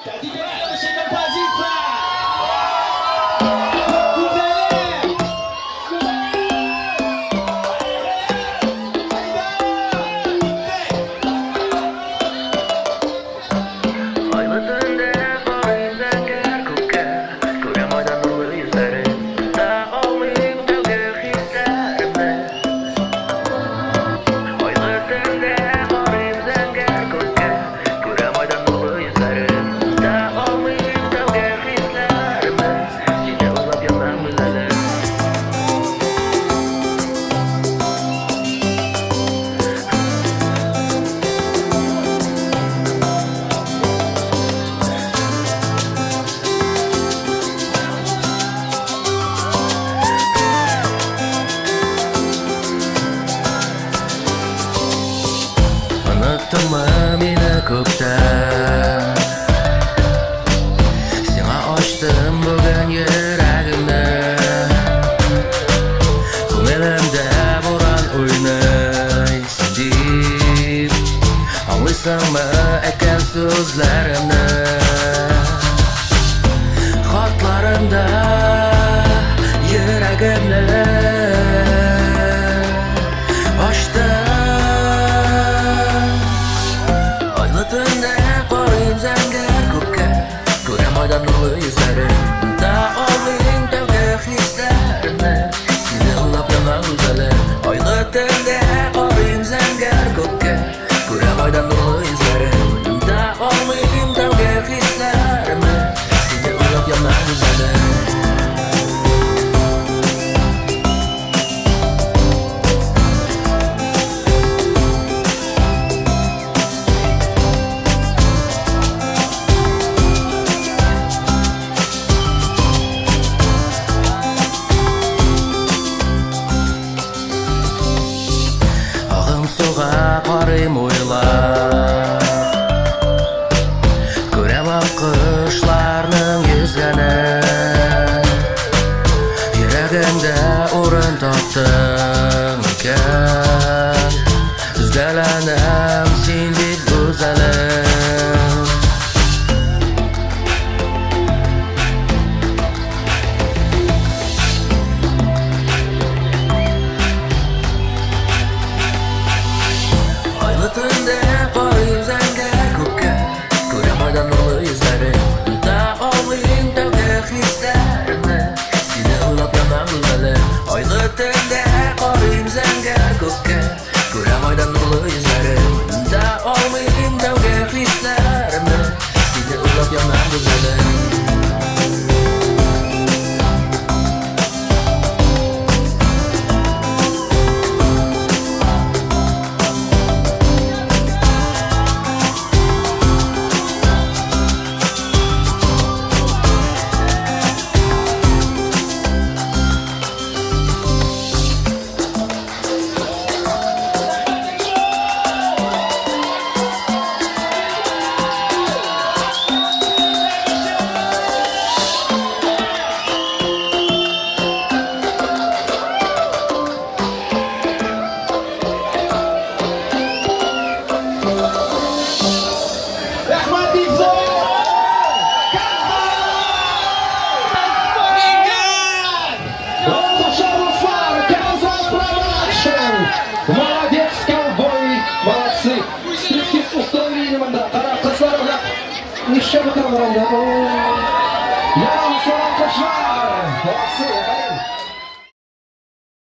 Ketika Indonesia Kompozita Unutma meni ko'kdan, senga ochdim bugun yuragimni. Ko'nglimda bo'ron o'ynaysan deb, anglaysanmi aytgan so'zlarimni? Xatlarimda yuragimni ochdim. Tunda qorayım zangar ko'kka, ko'ramoydan nurli yuzlaringda oling tavga hislarimni. Seni uylab yomon uzalim. Oyli tunda qorayım zangar ko'kka, ko'ramoydan nurli yuzlaringda oling tavga hislarimni. Seni uylab yomon uzalim. Soğuğa qarayım oylab, ko'raman qushlarning yuzini. Yuragimda o'rin topdim ekan, izgalanim sen deb go'zalim. Tunda qorayım zangar ko'kka, ko'ramoydan nurli yuzlaringda oling tavga hislarimni. Seni uylab yomon uzalim. Oyli tunda qorayım zangar ko'kka, ko'ramoydan nurli yuzlaringda oling tavga hislarimni. Seni uylab yomon uzalim. Молодец, ковбой, молодцы. Стриптиз устроили мында. Qara qizlar bilan nechta bitirdim.